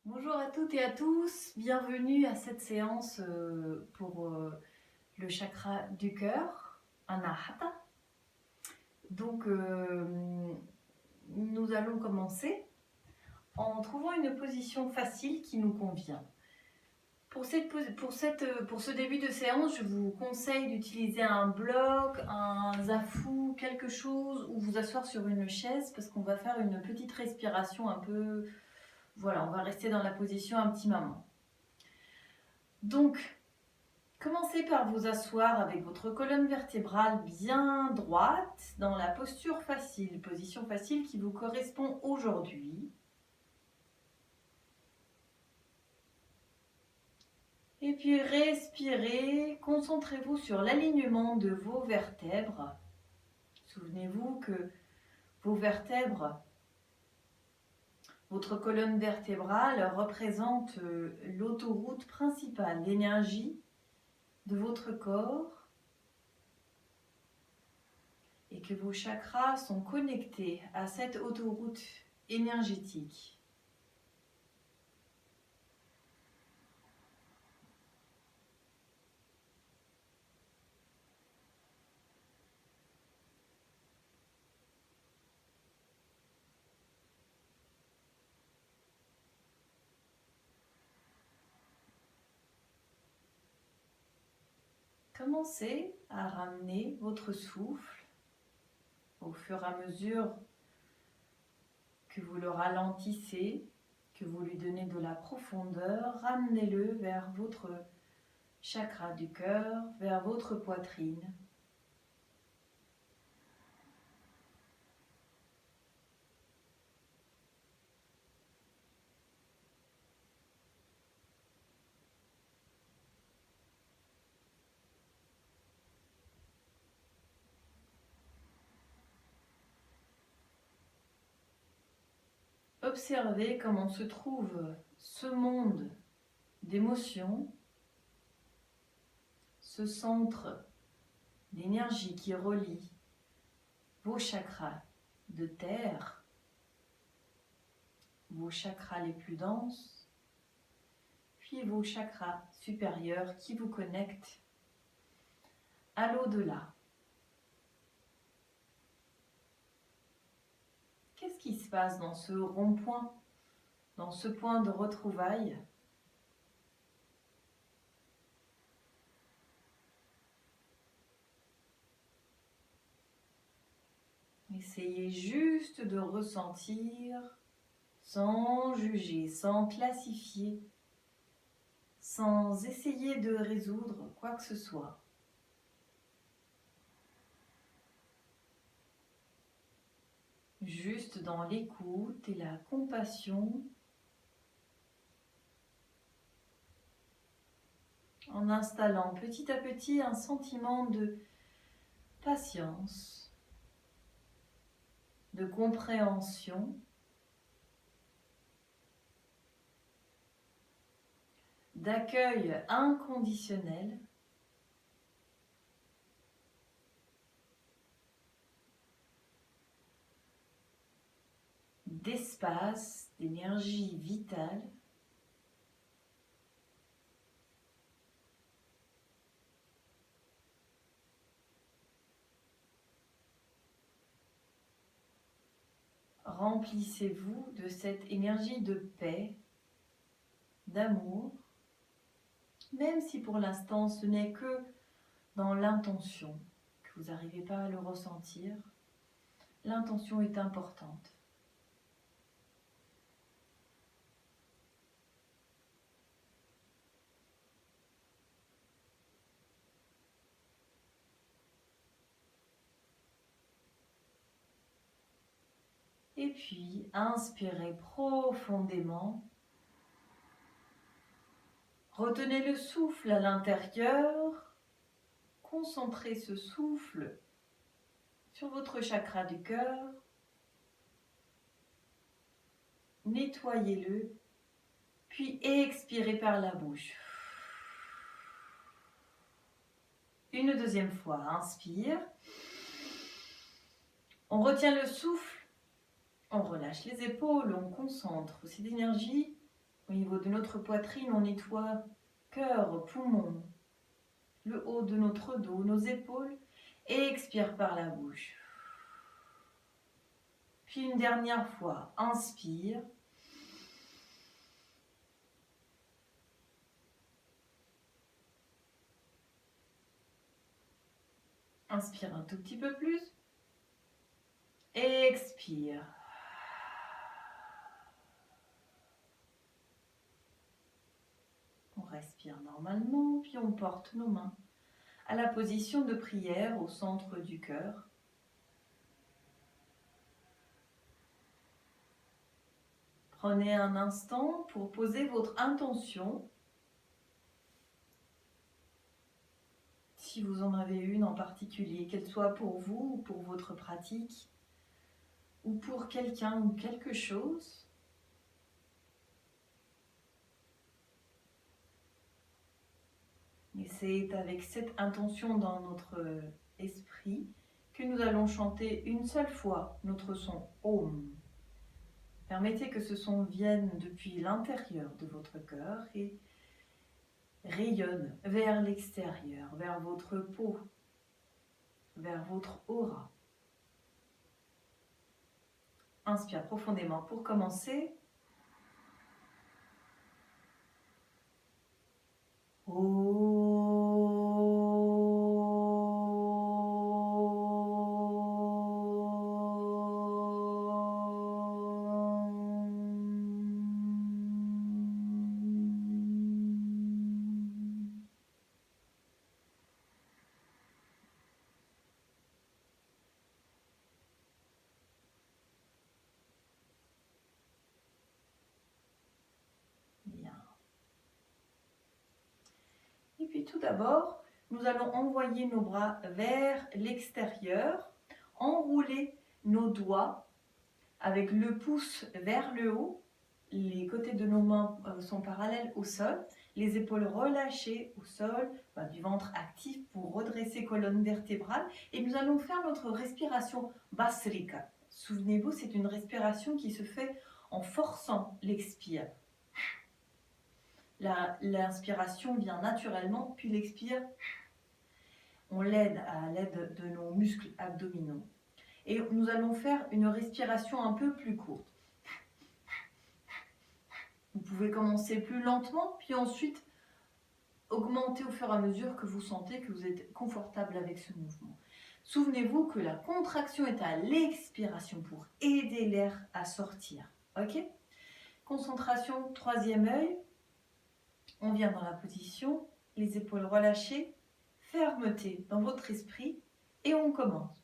Bonjour à toutes et à tous, bienvenue à cette séance pour le chakra du cœur, Anahata. Donc nous allons commencer en trouvant une position facile qui nous convient. Pour ce début de séance, je vous conseille d'utiliser un bloc, un zafu, quelque chose, ou vous asseoir sur une chaise parce qu'on va faire une petite respiration un peu... Voilà, on va rester dans la position un petit moment. Donc, commencez par vous asseoir avec votre colonne vertébrale bien droite dans la posture facile, position facile qui vous correspond aujourd'hui. Et puis respirez, concentrez-vous sur l'alignement de vos vertèbres. Souvenez-vous que vos vertèbres, votre colonne vertébrale représente l'autoroute principale d'énergie de votre corps et que vos chakras sont connectés à cette autoroute énergétique. Commencez à ramener votre souffle au fur et à mesure que vous le ralentissez, que vous lui donnez de la profondeur. Ramenez-le vers votre chakra du cœur, vers votre poitrine. Observez comment se trouve ce monde d'émotions, ce centre d'énergie qui relie vos chakras de terre, vos chakras les plus denses, puis vos chakras supérieurs qui vous connectent à l'au-delà. Qu'est-ce qui se passe dans ce rond-point, dans ce point de retrouvailles? Essayez juste de ressentir sans juger, sans classifier, sans essayer de résoudre quoi que ce soit. Juste dans l'écoute et la compassion, en installant petit à petit un sentiment de patience, de compréhension, d'accueil inconditionnel, d'espace, d'énergie vitale. Remplissez-vous de cette énergie de paix, d'amour, même si pour l'instant ce n'est que dans l'intention, que vous n'arrivez pas à le ressentir. L'intention est importante. Et puis, inspirez profondément. Retenez le souffle à l'intérieur. Concentrez ce souffle sur votre chakra du cœur. Nettoyez-le, puis expirez par la bouche. Une deuxième fois, inspire. On retient le souffle, on relâche les épaules, on concentre cette énergie au niveau niveau de notre poitrine, on nettoie cœur, poumon, le haut de notre dos, nos épaules. Et expire par la bouche. Puis une dernière fois, inspire. Inspire un tout petit peu plus. Et expire. On respire normalement, puis on porte nos mains à la position de prière au centre du cœur. Prenez un instant pour poser votre intention. Si vous en avez une en particulier, qu'elle soit pour vous ou pour votre pratique, ou pour quelqu'un ou quelque chose. Et c'est avec cette intention dans notre esprit que nous allons chanter une seule fois notre son Om. Permettez que ce son vienne depuis l'intérieur de votre cœur et rayonne vers l'extérieur, vers votre peau, vers votre aura. Inspire profondément pour commencer. Et puis tout d'abord, nous allons envoyer nos bras vers l'extérieur, enrouler nos doigts avec le pouce vers le haut. Les côtés de nos mains sont parallèles au sol, les épaules relâchées au sol, du ventre actif pour redresser colonne vertébrale. Et nous allons faire notre respiration Basrika. Souvenez-vous, c'est une respiration qui se fait en forçant l'expire. L'inspiration vient naturellement, puis l'expire, on l'aide à l'aide de nos muscles abdominaux. Et nous allons faire une respiration un peu plus courte. Vous pouvez commencer plus lentement, puis ensuite augmenter au fur et à mesure que vous sentez que vous êtes confortable avec ce mouvement. Souvenez-vous que la contraction est à l'expiration pour aider l'air à sortir. Ok ? Concentration, troisième œil. On vient dans la position, les épaules relâchées, fermeté dans votre esprit et on commence.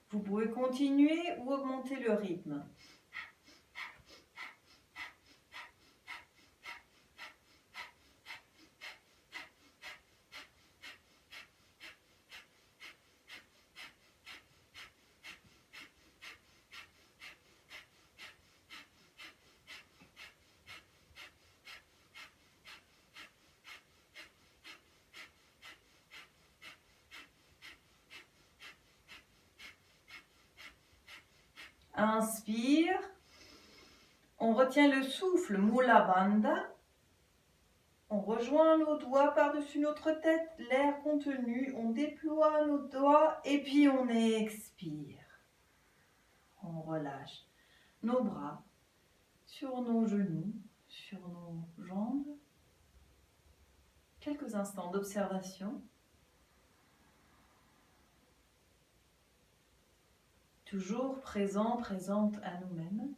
Vous pouvez continuer ou augmenter le rythme. Inspire. On retient le souffle, Mula Bandha. On rejoint nos doigts par-dessus notre tête, l'air contenu. On déploie nos doigts et puis on expire. On relâche nos bras sur nos genoux, sur nos jambes. Quelques instants d'observation. Toujours présent, présente à nous-mêmes.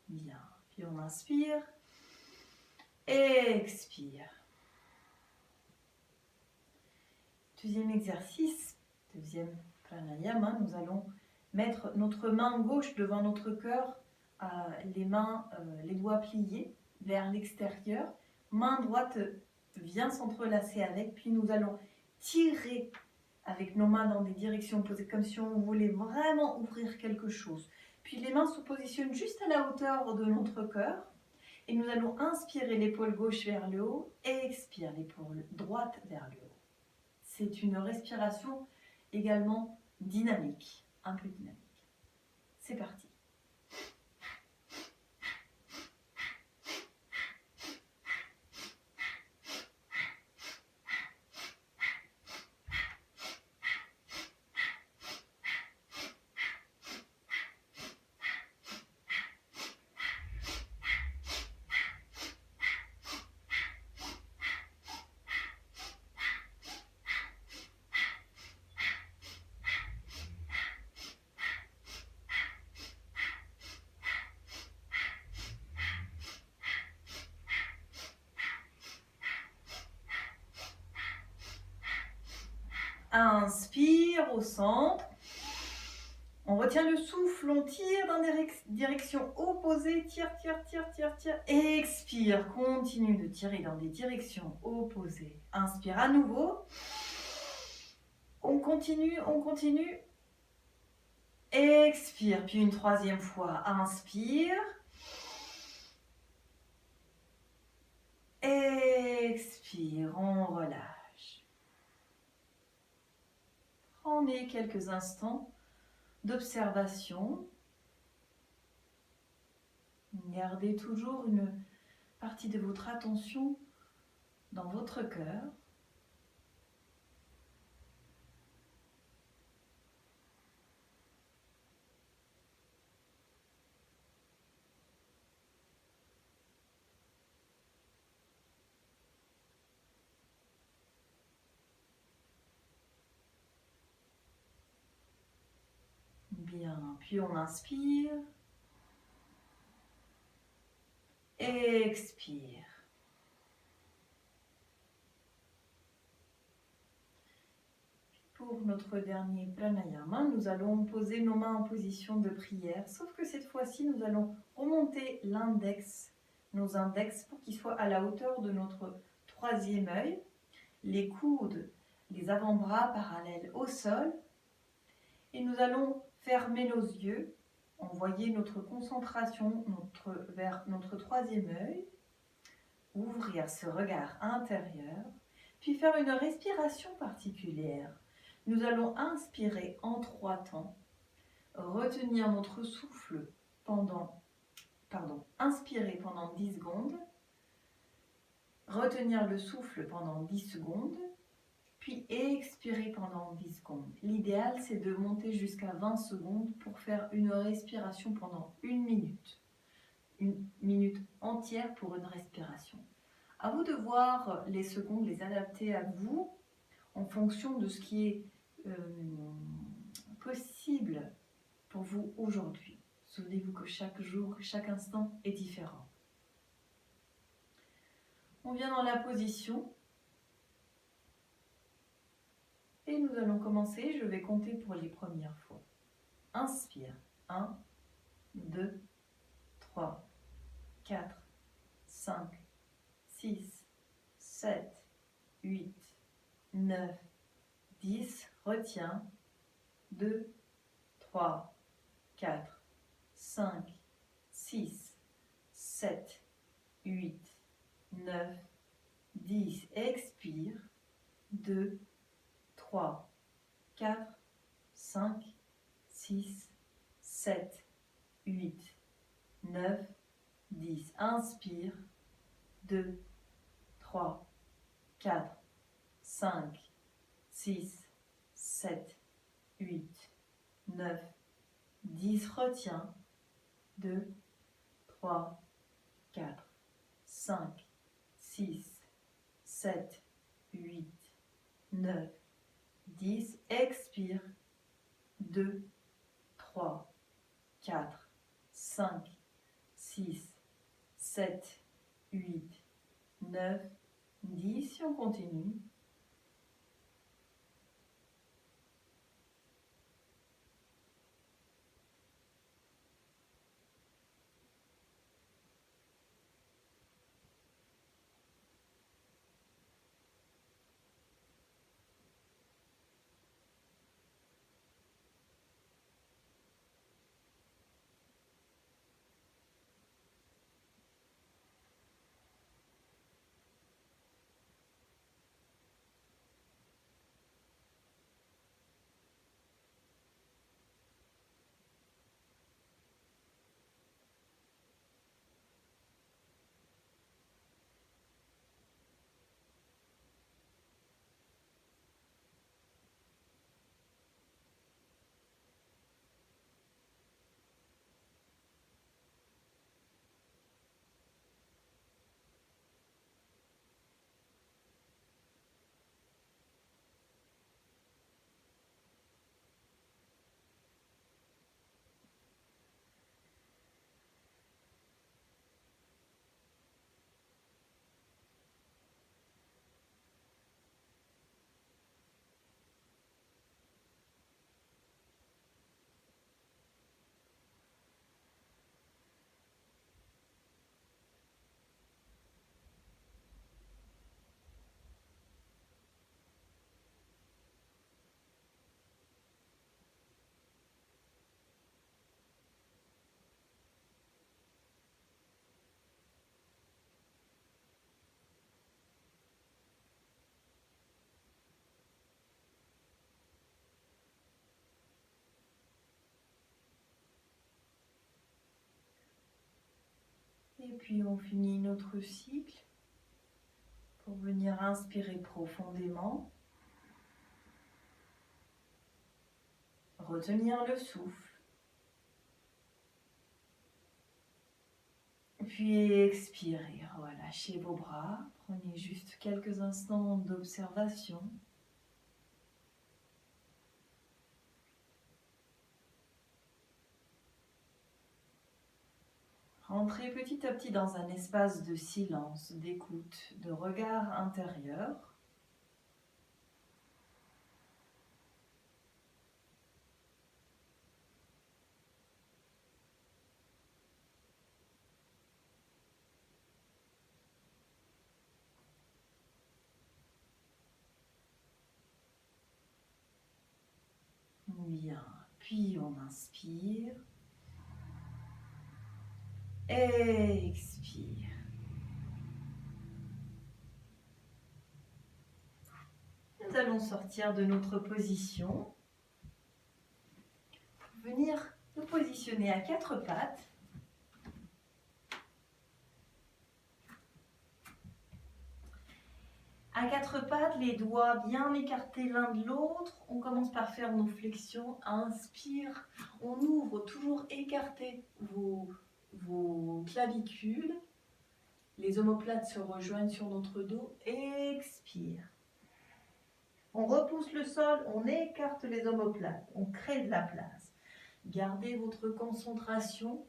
Bien. Puis on inspire. Expire. Deuxième exercice, deuxième pranayama, nous allons mettre notre main gauche devant notre cœur, les doigts pliés vers l'extérieur. main droite vient s'entrelacer avec, puis nous allons tirer avec nos mains dans des directions opposées, comme si on voulait vraiment ouvrir quelque chose. Puis les mains se positionnent juste à la hauteur de notre cœur. Et nous allons inspirer l'épaule gauche vers le haut et expire l'épaule droite vers le haut. C'est une respiration également dynamique, un peu dynamique. C'est parti. Inspire au centre. On retient le souffle, on tire dans des directions opposées. Tire. Expire, continue de tirer dans des directions opposées. Inspire à nouveau. On continue. Expire, puis une troisième fois. Inspire. Expire, on relâche. Prenez quelques instants d'observation. Gardez toujours une partie de votre attention dans votre cœur. Bien, puis on inspire. Expire. Pour notre dernier pranayama, nous allons poser nos mains en position de prière, sauf que cette fois-ci, nous allons remonter nos index pour qu'ils soient à la hauteur de notre troisième œil, les coudes, les avant-bras parallèles au sol, et nous allons fermer nos yeux, envoyer notre concentration vers notre troisième œil, ouvrir ce regard intérieur, puis faire une respiration particulière. Nous allons inspirer en 3 temps, retenir notre souffle inspirer pendant 10 secondes, retenir le souffle pendant 10 secondes, puis expirer pendant 10 secondes. L'idéal, c'est de monter jusqu'à 20 secondes pour faire une respiration pendant 1 minute. 1 minute entière pour une respiration. À vous de voir les secondes, les adapter à vous en fonction de ce qui est possible pour vous aujourd'hui. Souvenez-vous que chaque jour, chaque instant est différent. On vient dans la position et nous allons commencer. Je vais compter pour les premières fois. Inspire. 1, 2, 3, 4, 5, 6, 7, 8, 9, 10. Retiens. 2, 3, 4, 5, 6, 7, 8, 9, 10. Expire. 2, 3, 4, 5, 6, 7, 8, 9, 10. Inspire. 2, 3, 4, 5, 6, 7, 8, 9, 10. Retiens. 2, 3, 4, 5, 6, 7, 8, 9, 10. Expire. 2, 3, 4, 5, 6, 7, 8, 9, 10. Si on continue. Et puis on finit notre cycle pour venir inspirer profondément. Retenir le souffle. Puis expirer, relâchez vos bras. Prenez juste quelques instants d'observation. Entrez petit à petit dans un espace de silence, d'écoute, de regard intérieur. Bien, puis on inspire. Et expire. Nous allons sortir de notre position. Venir nous positionner à quatre pattes. À quatre pattes, les doigts bien écartés l'un de l'autre. On commence par faire nos flexions. Inspire. On ouvre, toujours écarter vos clavicules. Les omoplates se rejoignent sur notre dos. Expire. On repousse le sol, on écarte les omoplates. On crée de la place. Gardez votre concentration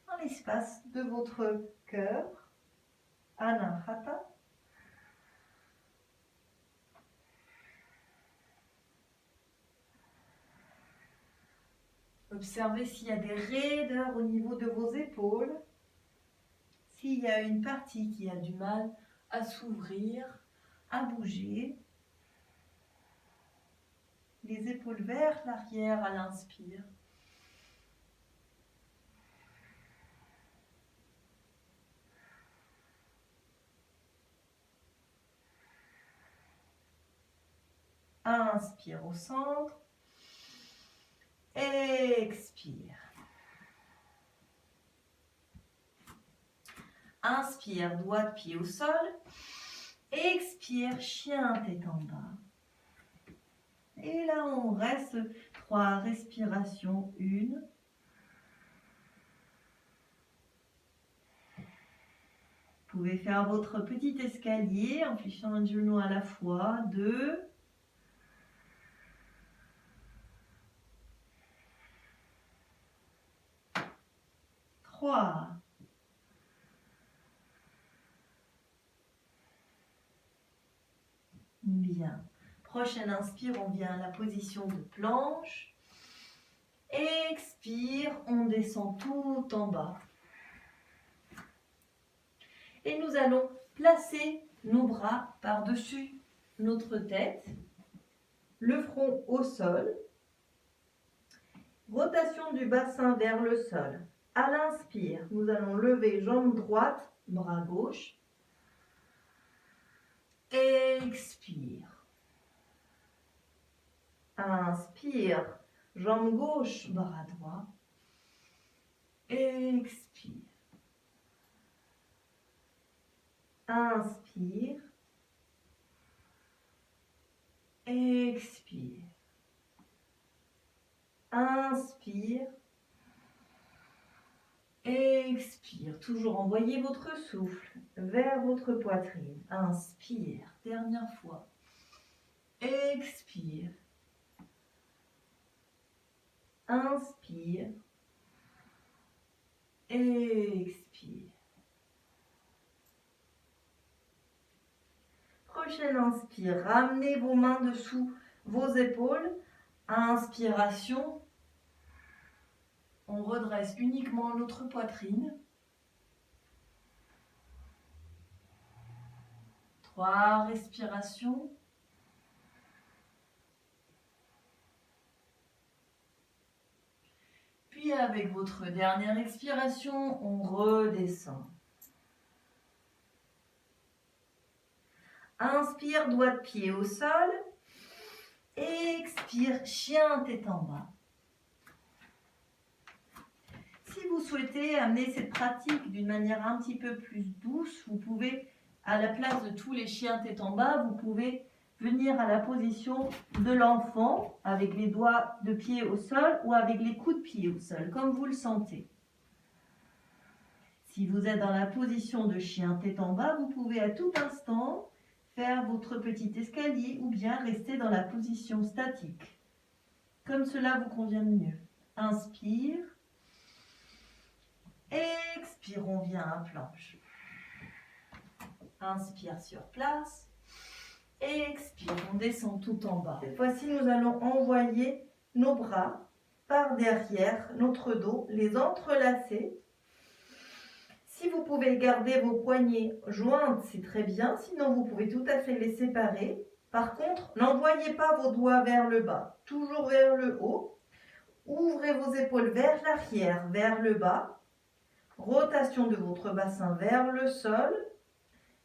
dans l'espace de votre cœur. Anahata. Observez s'il y a des raideurs au niveau de vos épaules. S'il y a une partie qui a du mal à s'ouvrir, à bouger. Les épaules vers l'arrière à l'inspire. Inspire au centre. Expire. Inspire, doigt de pied au sol. Expire, chien tête en bas. Et là, on reste 3 respirations. 1. Vous pouvez faire votre petit escalier en fléchant un genou à la fois. 2. 3. Bien. Prochaine inspire, on vient à la position de planche. Expire, on descend tout en bas. Et nous allons placer nos bras par-dessus notre tête, le front au sol. Rotation du bassin vers le sol. À l'inspire, nous allons lever jambe droite, bras gauche. Expire. Inspire, jambe gauche, bras droit. Expire. Inspire. Expire. Inspire. Expire. Toujours envoyez votre souffle vers votre poitrine. Inspire. Dernière fois. Expire. Inspire. Expire. Prochaine inspire. Ramenez vos mains dessous vos épaules. Inspiration. On redresse uniquement notre poitrine. 3 respirations. Puis avec votre dernière expiration, on redescend. Inspire, doigt de pied au sol. Expire, chien tête en bas. Si vous souhaitez amener cette pratique d'une manière un petit peu plus douce, vous pouvez, à la place de tous les chiens tête en bas, vous pouvez venir à la position de l'enfant avec les doigts de pied au sol ou avec les coups de pied au sol, comme vous le sentez. Si vous êtes dans la position de chien tête en bas, vous pouvez à tout instant faire votre petit escalier ou bien rester dans la position statique, comme cela vous convient le mieux. Inspire, expire, on vient à planche. Inspire sur place, expire, on descend tout en bas. Cette fois-ci, nous allons envoyer nos bras par derrière notre dos, les entrelacer. Si vous pouvez garder vos poignets jointes, c'est très bien. Sinon, vous pouvez tout à fait les séparer. Par contre, n'envoyez pas vos doigts vers le bas, toujours vers le haut. Ouvrez vos épaules vers l'arrière, vers le bas. Rotation de votre bassin vers le sol.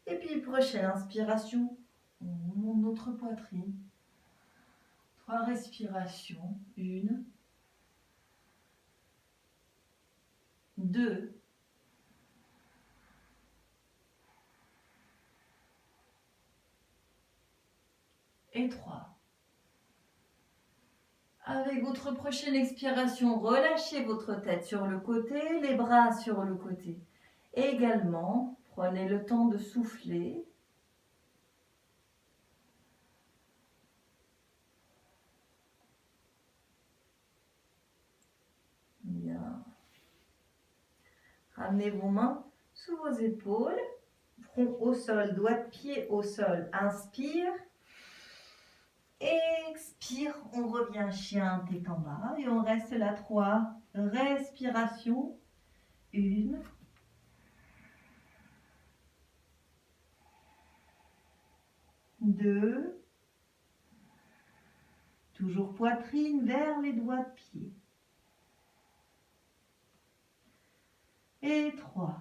Et puis, prochaine inspiration, on monte notre poitrine. 3 respirations. 1, 2, et 3. Avec votre prochaine expiration, relâchez votre tête sur le côté, les bras sur le côté. Également, prenez le temps de souffler. Bien. Ramenez vos mains sous vos épaules, front au sol, doigt de pied au sol. Inspire. Expire, on revient chien tête en bas et on reste là 3 respirations. 1, 2, toujours poitrine vers les doigts de pied. Et 3.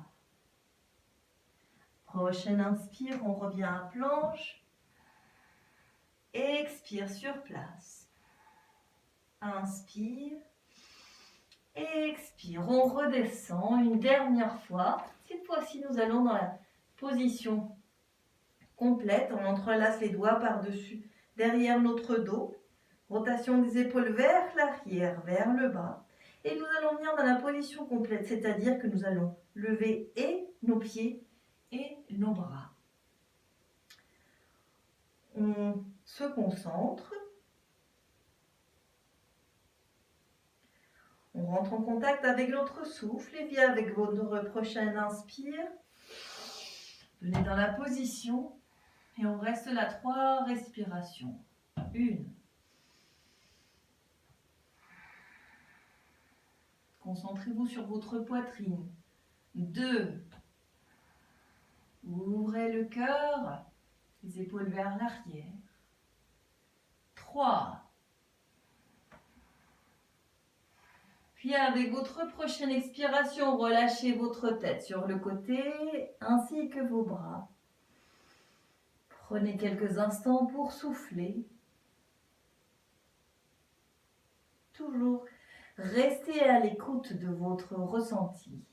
Prochaine inspire, on revient à planche. Expire sur place. Inspire. Expire. On redescend une dernière fois. Cette fois-ci, nous allons dans la position complète. On entrelace les doigts par-dessus, derrière notre dos. Rotation des épaules vers l'arrière, vers le bas. Et nous allons venir dans la position complète, c'est-à-dire que nous allons lever et nos pieds et nos bras. On se concentre. On rentre en contact avec notre souffle et vient avec votre prochaine inspire. Venez dans la position et on reste là 3 respirations. 1. Concentrez-vous sur votre poitrine. 2. Ouvrez le cœur, les épaules vers l'arrière. 3. Puis avec votre prochaine expiration, relâchez votre tête sur le côté ainsi que vos bras. Prenez quelques instants pour souffler. Toujours restez à l'écoute de votre ressenti.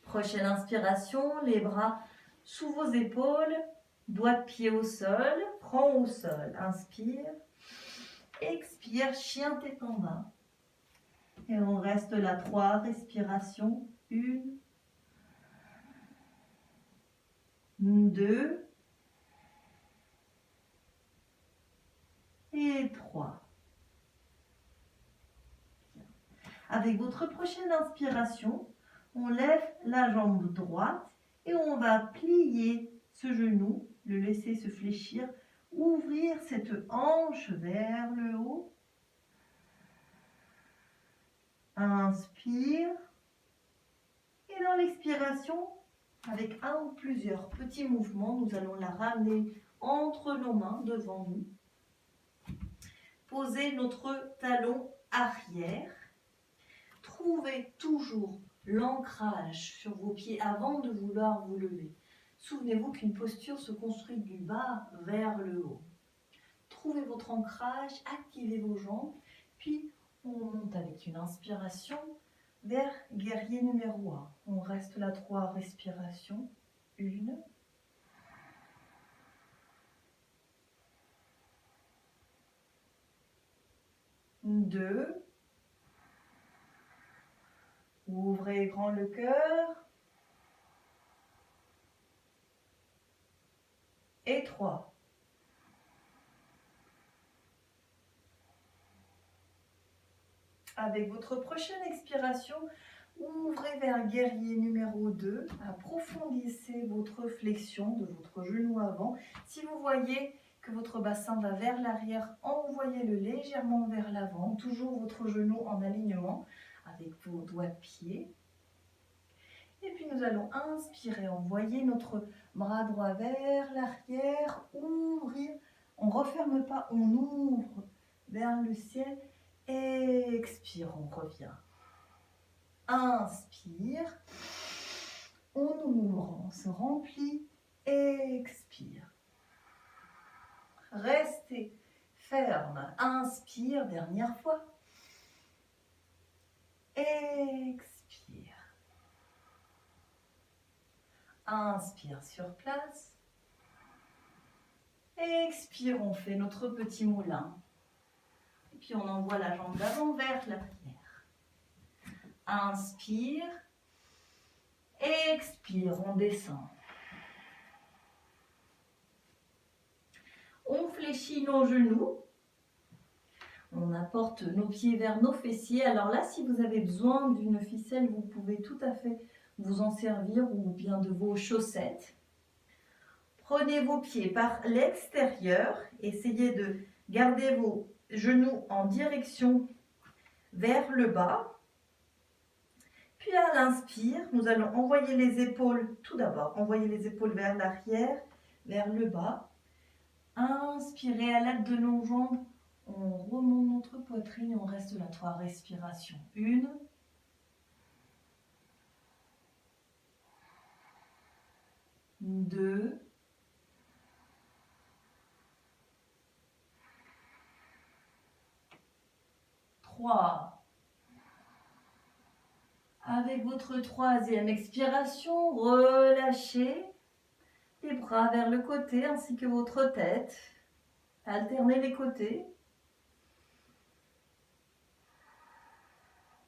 Prochaine inspiration, les bras sous vos épaules, doigts de pied au sol, front au sol. Inspire, expire, chien tête en bas. Et on reste là 3 respirations. 1, 2 et 3. Avec votre prochaine inspiration, on lève la jambe droite et on va plier ce genou, le laisser se fléchir, ouvrir cette hanche vers le haut. Inspire. Et dans l'expiration, avec un ou plusieurs petits mouvements, nous allons la ramener entre nos mains devant nous. Posez notre talon arrière. Trouvez toujours l'ancrage sur vos pieds avant de vouloir vous lever. Souvenez-vous qu'une posture se construit du bas vers le haut. trouvez votre ancrage, activez vos jambes, puis on monte avec une inspiration vers guerrier numéro 1. On reste là 3 respirations. 1, 2, ouvrez grand le cœur, et 3. Avec votre prochaine expiration, ouvrez vers guerrier numéro 2, approfondissez votre flexion de votre genou avant. Si vous voyez que votre bassin va vers l'arrière, envoyez-le légèrement vers l'avant, toujours votre genou en alignement avec vos doigts de pied. Et puis nous allons inspirer, envoyer notre bras droit vers l'arrière, ouvrir, on ne referme pas, on ouvre vers le ciel, expire, on revient. Inspire, on ouvre, on se remplit, expire. Restez ferme, inspire, dernière fois. Expire. Inspire sur place. Expire, on fait notre petit moulin. Et puis on envoie la jambe d'avant vers l'arrière. Inspire. Expire, on descend. On fléchit nos genoux. On apporte nos pieds vers nos fessiers. Alors là, si vous avez besoin d'une ficelle, vous pouvez tout à fait vous en servir ou bien de vos chaussettes. Prenez vos pieds par l'extérieur. Essayez de garder vos genoux en direction vers le bas. Puis à l'inspire, nous allons envoyer les épaules, tout d'abord, envoyer les épaules vers l'arrière, vers le bas. Inspirez à l'aide de nos jambes. On remonte notre poitrine et on reste là 3 respirations. 1, 2, 3. Avec votre 3e expiration, relâchez les bras vers le côté ainsi que votre tête. Alternez les côtés.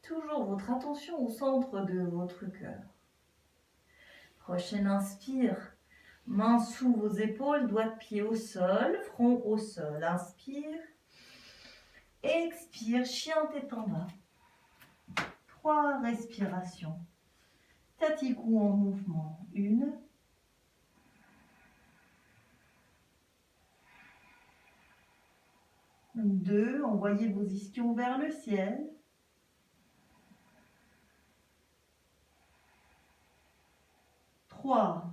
Toujours votre attention au centre de votre cœur. Prochaine inspire. Mains sous vos épaules, doigts de pied au sol, front au sol. Inspire. Expire, chien tête en bas. 3 respirations. Tati-cou en mouvement. 1. 2. Envoyez vos ischions vers le ciel. 3.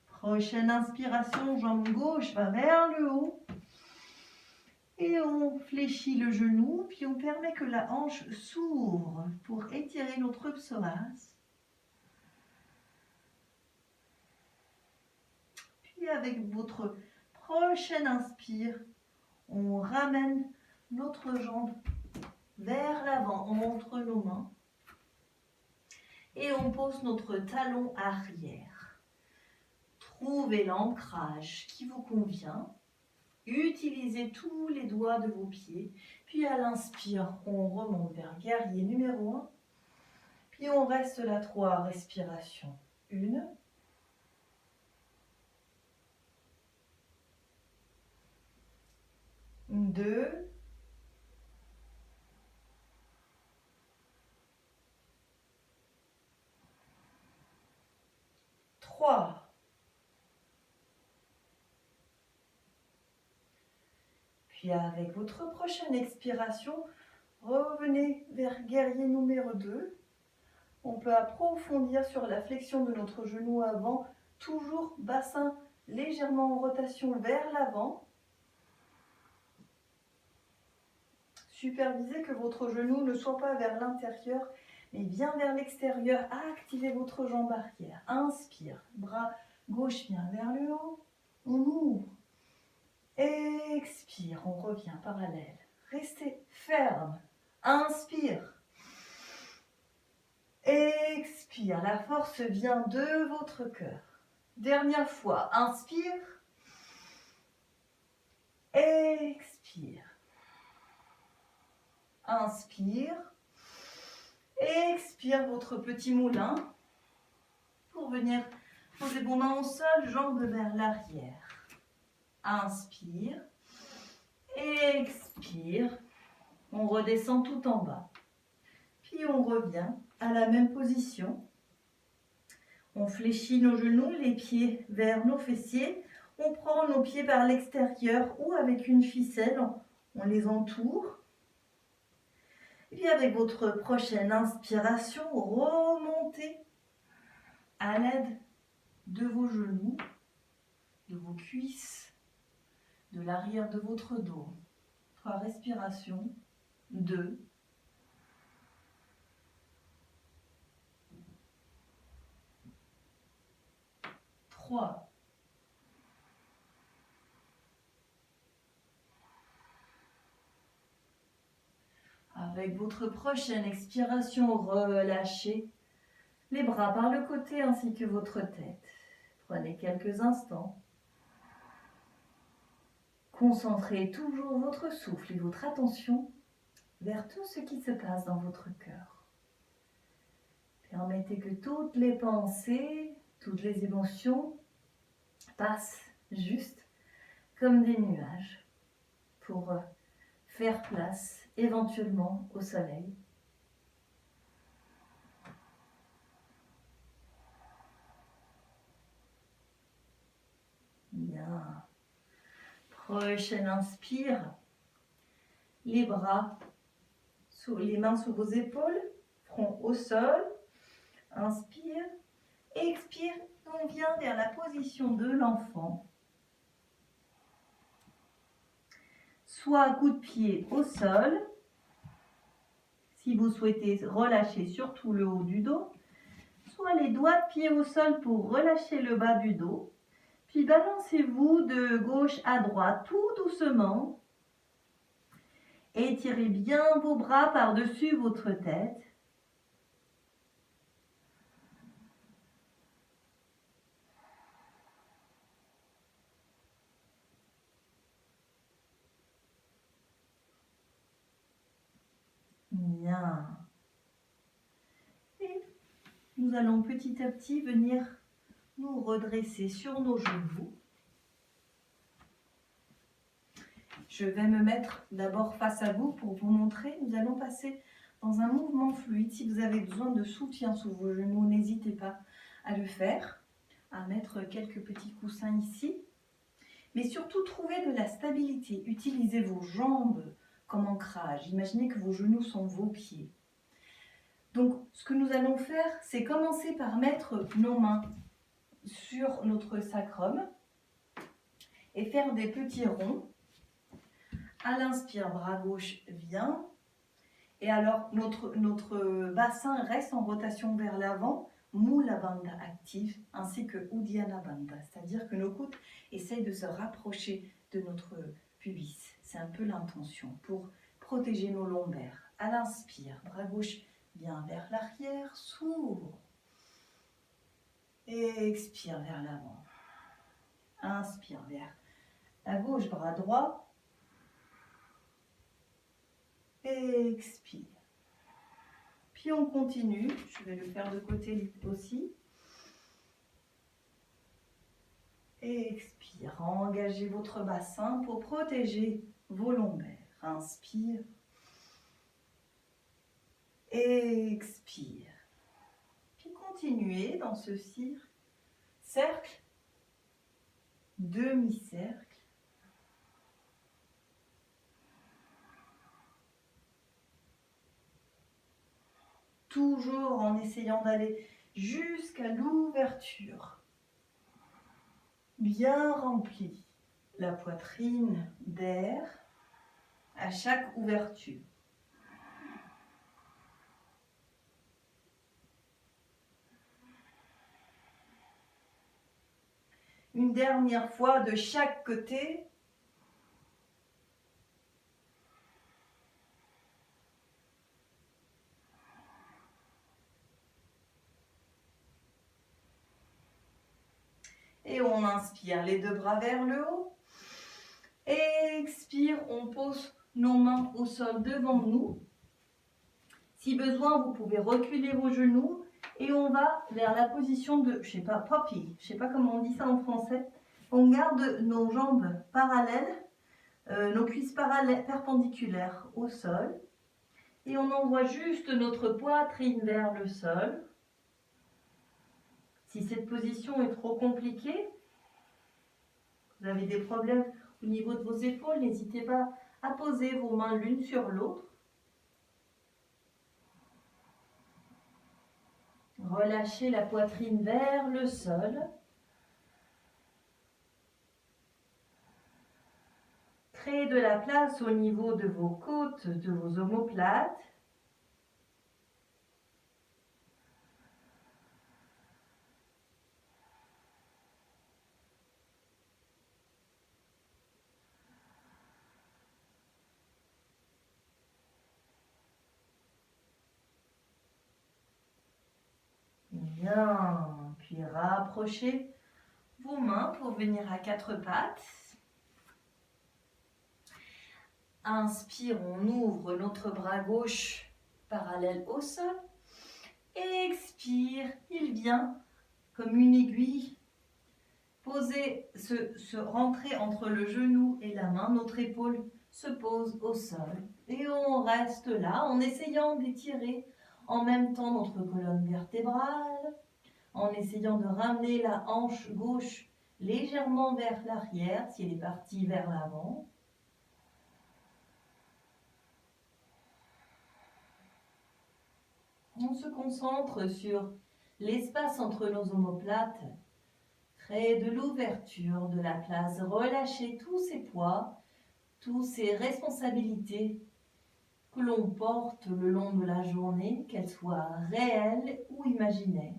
Prochaine inspiration, jambe gauche va vers le haut. Et on fléchit le genou, puis on permet que la hanche s'ouvre pour étirer notre psoas. Puis avec votre prochaine inspire, on ramène notre jambe vers l'avant entre nos mains. Et on pose notre talon arrière. Trouvez l'ancrage qui vous convient. Utilisez tous les doigts de vos pieds. Puis à l'inspire, on remonte vers guerrier numéro 1. Puis on reste là 3 respirations. 1. 2. 3. Puis avec votre prochaine expiration, revenez vers guerrier numéro 2. On peut approfondir sur la flexion de notre genou avant, toujours bassin légèrement en rotation vers l'avant. Supervisez que votre genou ne soit pas vers l'intérieur, mais bien vers l'extérieur. Activez votre jambe arrière. Inspire, bras Gauche vient vers le haut. On ouvre. Expire, on revient parallèle. Restez ferme. Inspire. Expire, la force vient de votre cœur. Dernière fois, inspire. Expire. Inspire. Expire votre petit moulin pour venir poser vos mains au sol, jambes vers l'arrière. Inspire. Expire. On redescend tout en bas. Puis on revient à la même position. On fléchit nos genoux, les pieds vers nos fessiers. On prend nos pieds par l'extérieur ou avec une ficelle, on les entoure. Et puis avec votre prochaine inspiration, remontez à l'aide de vos genoux, de vos cuisses, de l'arrière de votre dos. 3 respirations, 2. 3. Avec votre prochaine expiration, relâchez les bras par le côté ainsi que votre tête. Prenez quelques instants. Concentrez toujours votre souffle et votre attention vers tout ce qui se passe dans votre cœur. Permettez que toutes les pensées, toutes les émotions passent juste comme des nuages pour faire place éventuellement au soleil. Bien. Prochaine inspire. Les bras, les mains sous vos épaules, front au sol. Inspire. Expire. On vient vers la position de l'enfant. Soit coup de pied au sol. Si vous souhaitez relâcher surtout le haut du dos. Soit les doigts de pied au sol pour relâcher le bas du dos. Puis balancez-vous de gauche à droite tout doucement. Étirez bien vos bras par-dessus votre tête. Bien. Et nous allons petit à petit venir nous redresser sur nos genoux. Je vais me mettre d'abord face à vous pour vous montrer. Nous allons passer dans un mouvement fluide. Si vous avez besoin de soutien sous vos genoux, n'hésitez pas à le faire, à mettre quelques petits coussins ici. Mais surtout, trouvez de la stabilité. Utilisez vos jambes comme ancrage. Imaginez que vos genoux sont vos pieds. Donc, ce que nous allons faire, c'est commencer par mettre nos mains sur notre sacrum et faire des petits ronds. À l'inspire, bras gauche vient. Et alors, notre bassin reste en rotation vers l'avant, Mula Bandha active, ainsi que Uddiyana Bandha. C'est-à-dire que nos côtes essayent de se rapprocher de notre pubis. C'est un peu l'intention pour protéger nos lombaires. À l'inspire, bras gauche vient vers l'arrière, s'ouvre. Et expire vers l'avant. Inspire vers la gauche, bras droit. Expire. Puis on continue. Je vais le faire de côté aussi. Expire. Engagez votre bassin pour protéger vos lombaires. Inspire. Expire. Puis continuez dans ce cercle, demi-cercle. Toujours en essayant d'aller jusqu'à l'ouverture. Bien remplie la poitrine d'air à chaque ouverture. dernière fois de chaque côté. Et on inspire les deux bras vers le haut. Expire, on pose nos mains au sol devant nous. Si besoin, vous pouvez reculer vos genoux et on va vers la position de, je sais pas, poppy, je sais pas comment on dit ça en français. On garde nos jambes parallèles, nos cuisses parallèles, perpendiculaires au sol. Et on envoie juste notre poitrine vers le sol. Si cette position est trop compliquée, vous avez des problèmes au niveau de vos épaules, n'hésitez pas à poser vos mains l'une sur l'autre. Relâchez la poitrine vers le sol. Créez de la place au niveau de vos côtes, de vos omoplates. Bien, puis rapprochez vos mains pour venir à quatre pattes. Inspire, on ouvre notre bras gauche parallèle au sol. Expire, il vient comme une aiguille. Posez, rentrer entre le genou et la main, notre épaule se pose au sol. Et on reste là en essayant d'étirer en même temps notre colonne vertébrale, en essayant de ramener la hanche gauche légèrement vers l'arrière, si elle est partie vers l'avant. On se concentre sur l'espace entre nos omoplates. Créez de l'ouverture, de la place. Relâchez tous ces poids, toutes ces responsabilités que l'on porte le long de la journée, qu'elles soient réelles ou imaginaires.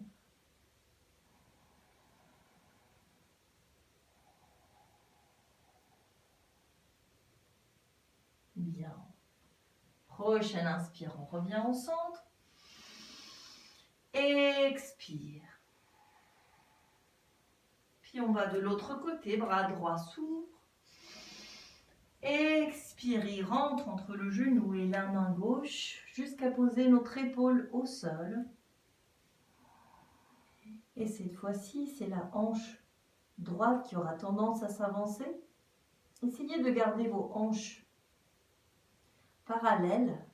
Bien. Prochaine inspire, on revient au centre. Expire. Puis on va de l'autre côté, bras droit s'ouvre. Expire, il rentre entre le genou et la main gauche jusqu'à poser notre épaule au sol. Et cette fois-ci, c'est la hanche droite qui aura tendance à s'avancer. Essayez de garder vos hanches parallèles.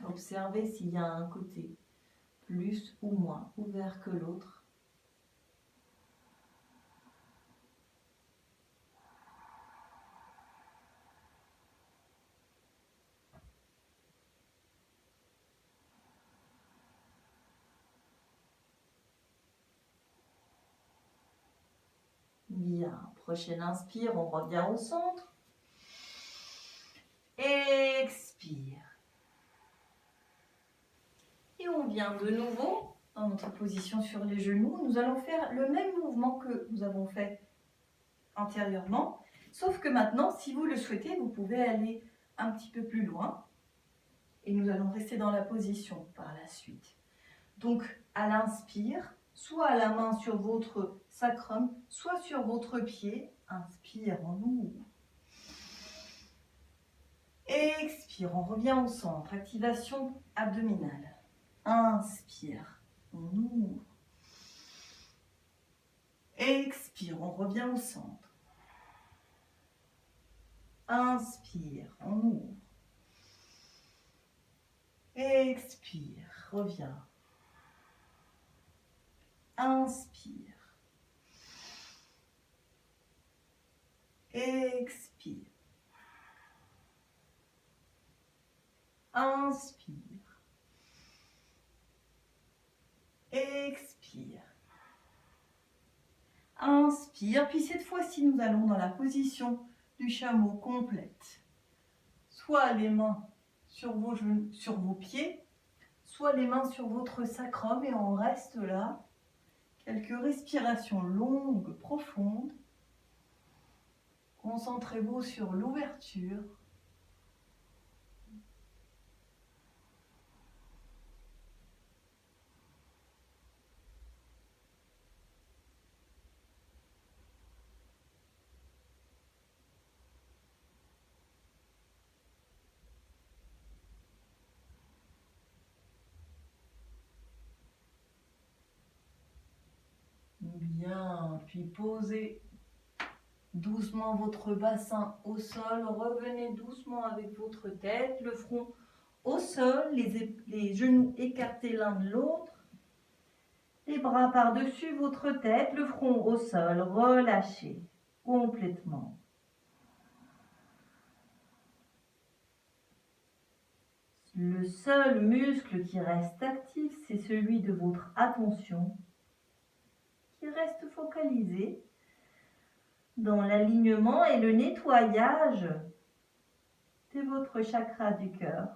Observez s'il y a un côté plus ou moins ouvert que l'autre. Bien, prochaine inspire, on revient au centre. Expire. Et on vient de nouveau dans notre position sur les genoux. Nous allons faire le même mouvement que nous avons fait antérieurement. Sauf que maintenant, si vous le souhaitez, vous pouvez aller un petit peu plus loin. Et nous allons rester dans la position par la suite. Donc, à l'inspire, soit à la main sur votre sacrum, soit sur votre pied. Inspire, on ouvre. Expire, on revient au centre. Activation abdominale. Inspire, on ouvre. Expire, on revient au centre. Inspire, on ouvre. Expire, reviens. Inspire. Expire. Inspire. Expire. Inspire. Puis cette fois-ci, nous allons dans la position du chameau complète. Soit les mains sur vos pieds, soit les mains sur votre sacrum et on reste là. Quelques respirations longues, profondes. Concentrez-vous sur l'ouverture. Bien, puis posez doucement votre bassin au sol, revenez doucement avec votre tête, le front au sol, les genoux écartés l'un de l'autre, les bras par-dessus votre tête, le front au sol, relâchez complètement. Le seul muscle qui reste actif, c'est celui de votre attention, qui reste focalisé dans l'alignement et le nettoyage de votre chakra du cœur.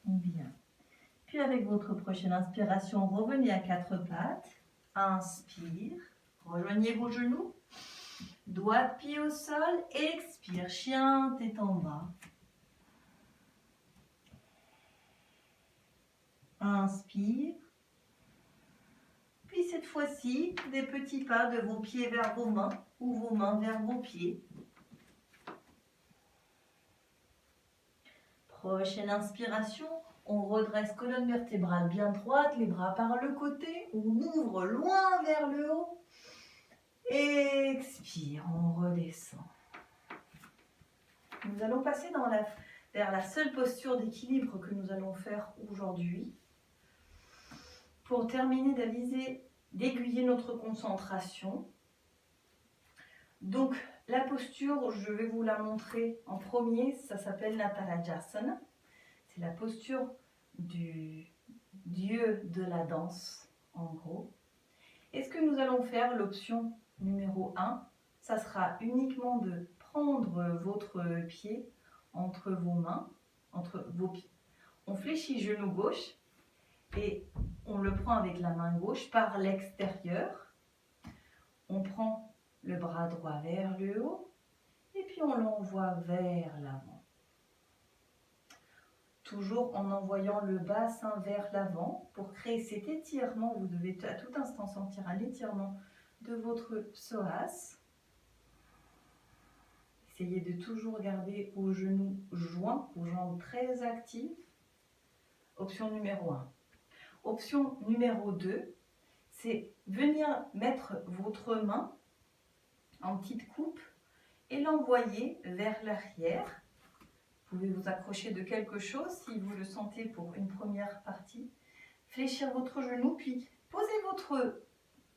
Bien. Puis avec votre prochaine inspiration, revenez à quatre pattes. Inspire. Rejoignez vos genoux. Doigts de pied au sol. Expire. Chien, tête en bas. Inspire. Puis cette fois-ci, des petits pas de vos pieds vers vos mains ou vos mains vers vos pieds. Prochaine inspiration, on redresse colonne vertébrale bien droite, les bras par le côté, on ouvre loin vers le haut. Expire, on redescend. Nous allons passer vers la seule posture d'équilibre que nous allons faire aujourd'hui. Pour terminer d'aiguiller notre concentration. Donc, la posture, je vais vous la montrer en premier, ça s'appelle Natarajasana. C'est la posture du dieu de la danse, en gros. Et ce que nous allons faire, l'option numéro 1, ça sera uniquement de prendre votre pied entre vos mains, entre vos pieds. On fléchit genou gauche et on le prend avec la main gauche par l'extérieur. On prend le bras droit vers le haut et puis on l'envoie vers l'avant. Toujours en envoyant le bassin vers l'avant pour créer cet étirement. Vous devez à tout instant sentir un étirement de votre psoas. Essayez de toujours garder vos genoux joints, vos jambes très actives. Option numéro 1. Option numéro 2, c'est venir mettre votre main en petite coupe et l'envoyer vers l'arrière. Vous pouvez vous accrocher de quelque chose si vous le sentez pour une première partie. Fléchir votre genou, puis posez votre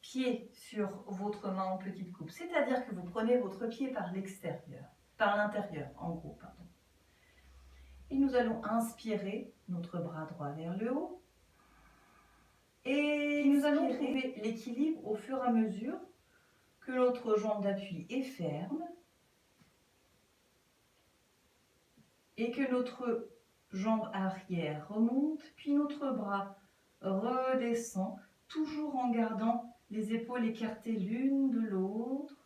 pied sur votre main en petite coupe. C'est-à-dire que vous prenez votre pied par l'extérieur, par l'intérieur, en gros, pardon. Et nous allons inspirer notre bras droit vers le haut. Et nous allons trouver l'équilibre au fur et à mesure que notre jambe d'appui est ferme et que notre jambe arrière remonte, puis notre bras redescend, toujours en gardant les épaules écartées l'une de l'autre,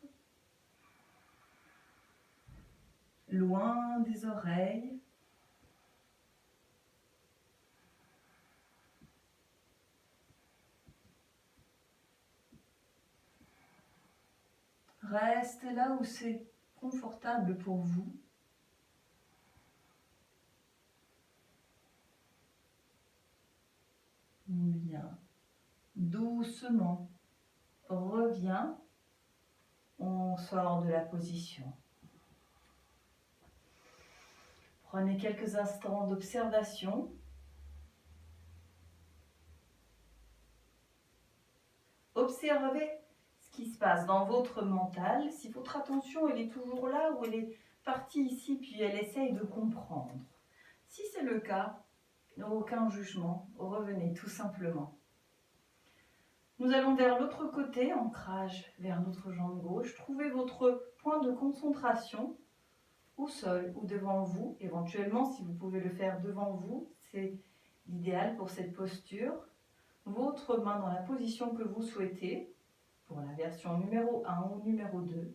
loin des oreilles. Restez là où c'est confortable pour vous. Bien. Doucement, reviens. On sort de la position. Prenez quelques instants d'observation. Observez ce qui se passe dans votre mental. Si votre attention elle est toujours là ou elle est partie ici puis elle essaye de comprendre. Si c'est le cas, aucun jugement, revenez tout simplement. Nous allons vers l'autre côté, ancrage vers notre jambe gauche. Trouvez votre point de concentration au sol ou devant vous. Éventuellement, si vous pouvez le faire devant vous, c'est l'idéal pour cette posture. Votre main dans la position que vous souhaitez, pour la version numéro 1 ou numéro 2.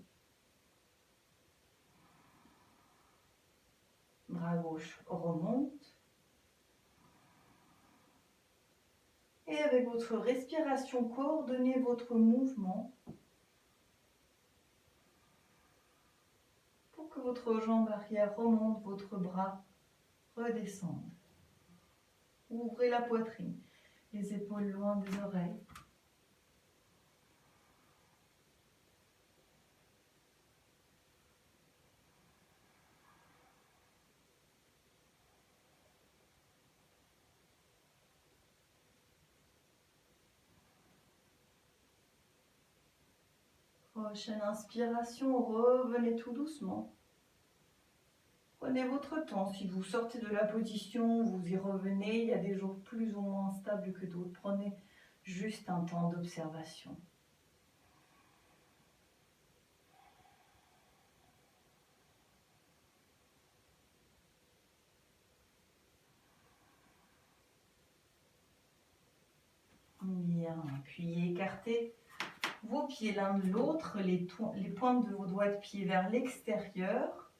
Bras gauche remonte. Et avec votre respiration, coordonnez votre mouvement pour que votre jambe arrière remonte, votre bras redescende. Ouvrez la poitrine, les épaules loin des oreilles. Prochaine inspiration, revenez tout doucement. Prenez votre temps. Si vous sortez de la position, vous y revenez. Il y a des jours plus ou moins stables que d'autres. Prenez juste un temps d'observation. Bien, puis écartez vos pieds l'un de l'autre, les pointes de vos doigts de pied vers l'extérieur.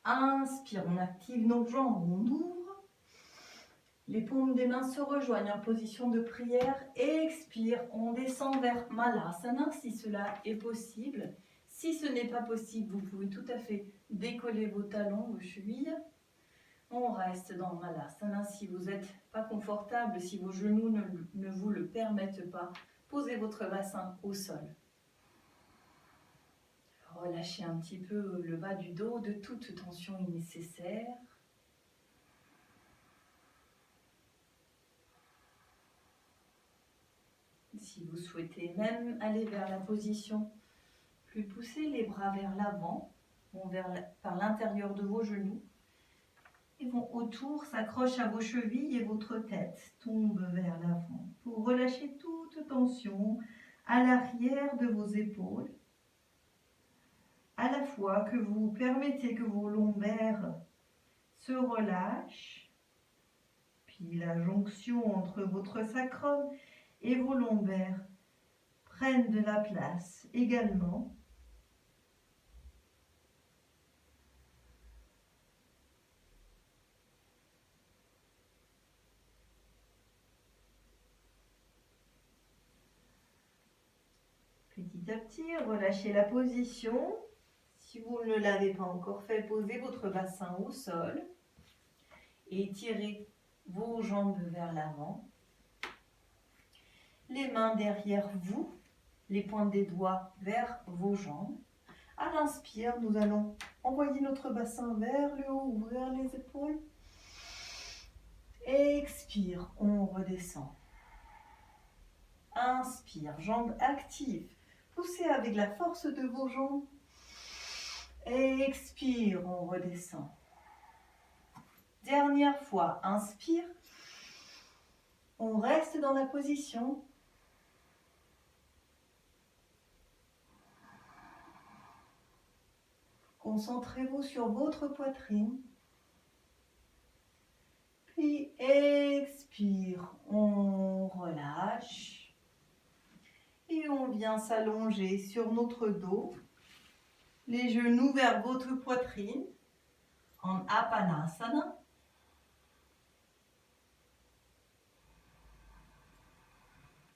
Inspire, on active nos jambes, on ouvre. Les paumes des mains se rejoignent en position de prière. Expire, on descend vers Malasana si cela est possible. Si ce n'est pas possible, vous pouvez tout à fait décoller vos talons, vos chevilles. On reste dans Malasana. Si vous n'êtes pas confortable, si vos genoux ne vous le permettent pas, posez votre bassin au sol. Relâchez un petit peu le bas du dos de toute tension nécessaire. Si vous souhaitez même aller vers la position plus poussée, les bras vers l'avant, vont par l'intérieur de vos genoux et vont autour, s'accrochent à vos chevilles et votre tête tombe vers l'avant pour relâcher toute tension à l'arrière de vos épaules, à la fois que vous permettez que vos lombaires se relâchent, puis la jonction entre votre sacrum et vos lombaires prennent de la place également. Petit à petit, relâchez la position. Si vous ne l'avez pas encore fait, posez votre bassin au sol et tirez vos jambes vers l'avant. Les mains derrière vous, les pointes des doigts vers vos jambes. À l'inspire, nous allons envoyer notre bassin vers le haut, ouvrir les épaules. Expire, on redescend. Inspire, jambes actives. Poussez avec la force de vos jambes. Expire, on redescend. Dernière fois, inspire. On reste dans la position. Concentrez-vous sur votre poitrine. Puis expire, on relâche. Et on vient s'allonger sur notre dos. Les genoux vers votre poitrine en Apanasana.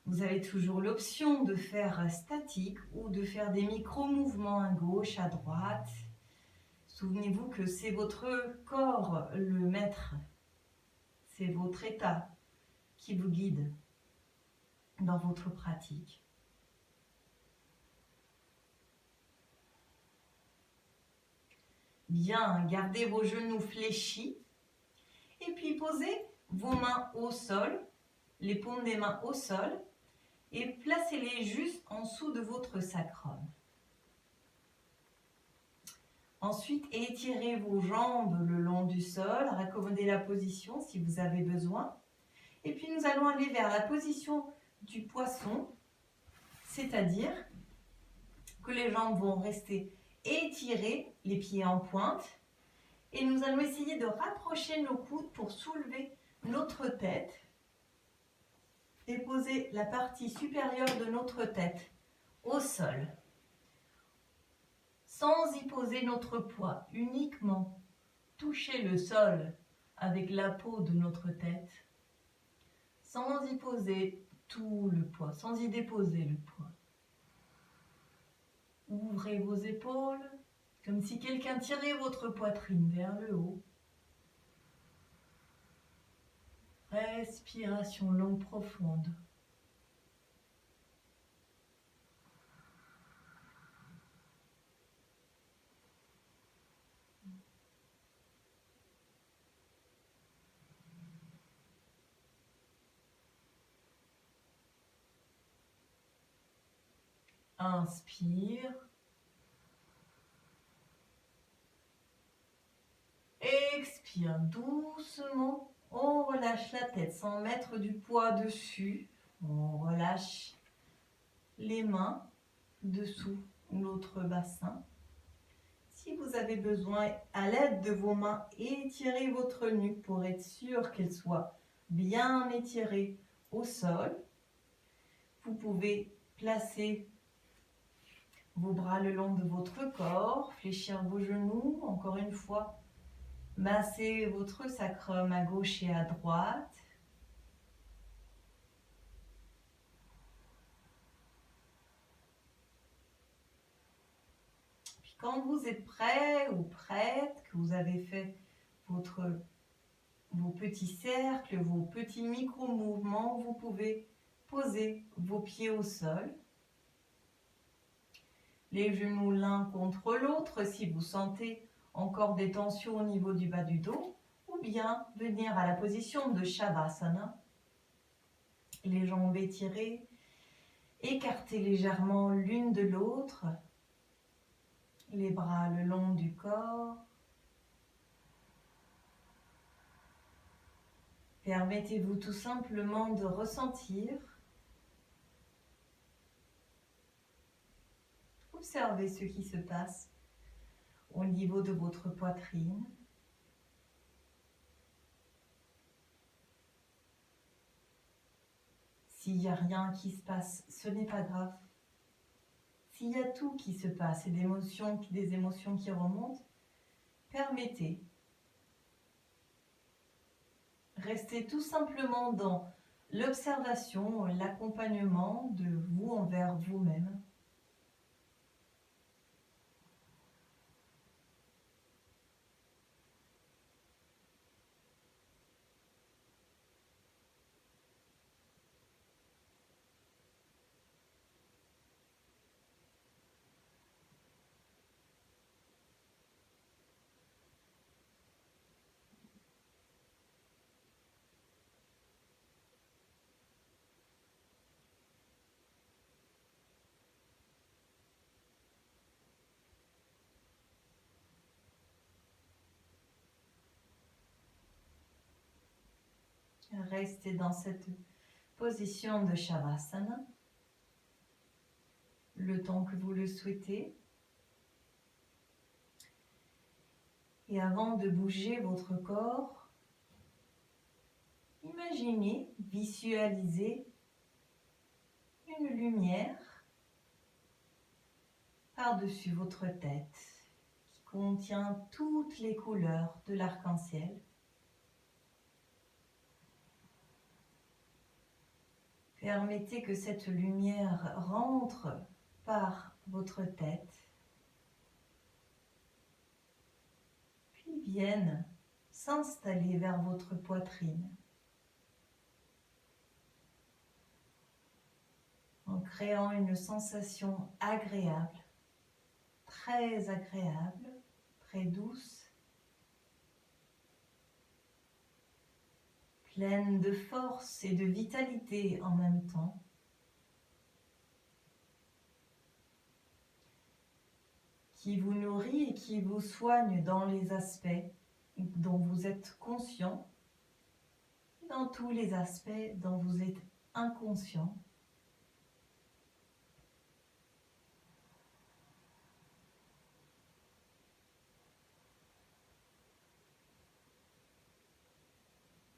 Vous avez toujours l'option de faire statique ou de faire des micro-mouvements à gauche, à droite. Souvenez-vous que c'est votre corps le maître. C'est votre état qui vous guide dans votre pratique. Bien, gardez vos genoux fléchis. Et puis posez vos mains au sol, les paumes des mains au sol. Et placez-les juste en dessous de votre sacrum. Ensuite, étirez vos jambes le long du sol, raccommodez la position si vous avez besoin. Et puis nous allons aller vers la position du poisson, c'est-à-dire que les jambes vont rester étirées, les pieds en pointe. Et nous allons essayer de rapprocher nos coudes pour soulever notre tête et poser la partie supérieure de notre tête au sol. Sans y poser notre poids, uniquement toucher le sol avec la peau de notre tête, sans y poser tout le poids, sans y déposer le poids. Ouvrez vos épaules, comme si quelqu'un tirait votre poitrine vers le haut. Respiration longue, profonde. Inspire. Expire doucement. On relâche la tête sans mettre du poids dessus. On relâche les mains dessous l'autre bassin. Si vous avez besoin, à l'aide de vos mains, étirez votre nuque pour être sûr qu'elle soit bien étirée au sol. Vous pouvez placer vos bras le long de votre corps, fléchir vos genoux, encore une fois, masser votre sacrum à gauche et à droite. Puis quand vous êtes prêt ou prête, que vous avez fait vos petits cercles, vos petits micro-mouvements, vous pouvez poser vos pieds au sol. Les genoux l'un contre l'autre si vous sentez encore des tensions au niveau du bas du dos, ou bien venir à la position de Shavasana. Les jambes étirées, écartez légèrement l'une de l'autre, les bras le long du corps. Permettez-vous tout simplement de ressentir. Observez ce qui se passe au niveau de votre poitrine. S'il n'y a rien qui se passe, ce n'est pas grave. S'il y a tout qui se passe et des émotions qui remontent, permettez. Restez tout simplement dans l'observation, l'accompagnement de vous envers vous-même. Restez dans cette position de Shavasana le temps que vous le souhaitez. Et avant de bouger votre corps, imaginez, visualisez une lumière par-dessus votre tête qui contient toutes les couleurs de l'arc-en-ciel. Permettez que cette lumière rentre par votre tête, puis vienne s'installer vers votre poitrine, en créant une sensation agréable, très très douce, pleine de force et de vitalité en même temps. Qui vous nourrit et qui vous soigne dans les aspects dont vous êtes conscient, et dans tous les aspects dont vous êtes inconscient.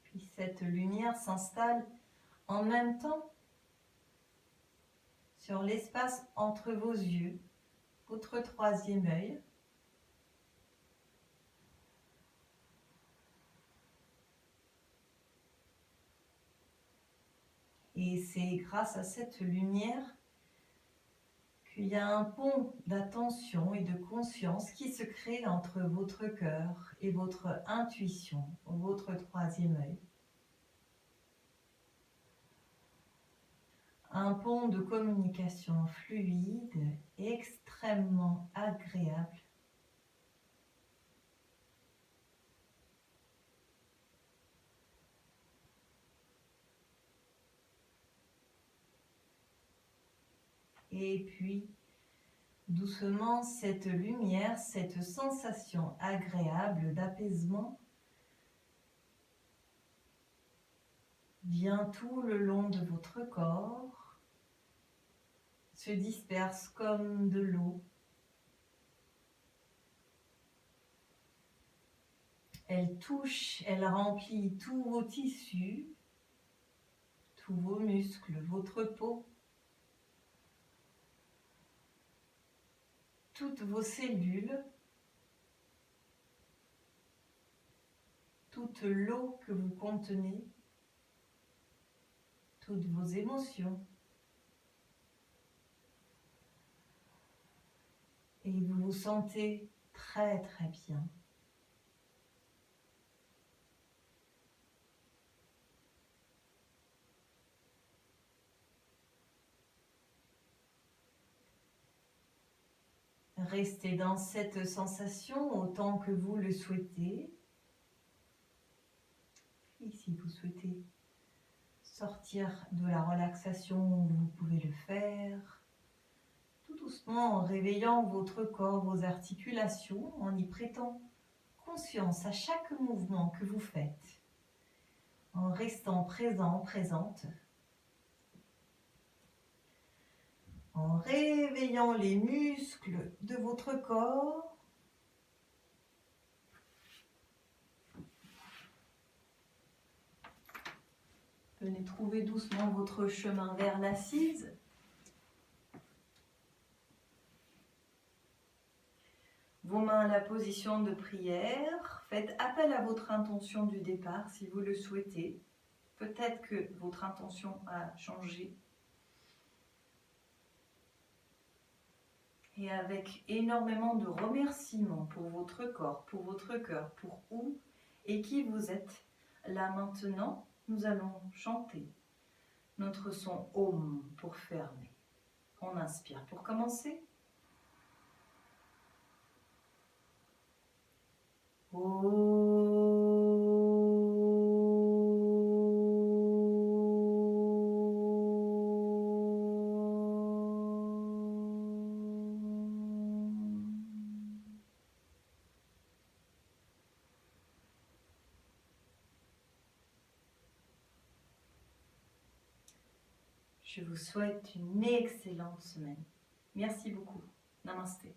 Puis cette lumière s'installe en même temps sur l'espace entre vos yeux, votre troisième œil. Et c'est grâce à cette lumière qu'il y a un pont d'attention et de conscience qui se crée entre votre cœur et votre intuition, votre troisième œil. Un pont de communication fluide, extrêmement agréable. Et puis, doucement, cette lumière, cette sensation agréable d'apaisement vient tout le long de votre corps, se disperse comme de l'eau. Elle touche, elle remplit tous vos tissus, tous vos muscles, votre peau, toutes vos cellules, toute l'eau que vous contenez, toutes vos émotions. Et vous vous sentez très très bien. Restez dans cette sensation autant que vous le souhaitez. Et si vous souhaitez sortir de la relaxation, vous pouvez le faire. Tout doucement en réveillant votre corps, vos articulations, en y prêtant conscience à chaque mouvement que vous faites. En restant présent, présente. En réveillant les muscles de votre corps. Venez trouver doucement votre chemin vers l'assise. Vos mains à la position de prière. Faites appel à votre intention du départ si vous le souhaitez. Peut-être que votre intention a changé. Et avec énormément de remerciements pour votre corps, pour votre cœur, pour où et qui vous êtes, là maintenant, nous allons chanter notre son Om pour fermer. On inspire pour commencer. Je vous souhaite une excellente semaine. Merci beaucoup. Namasté.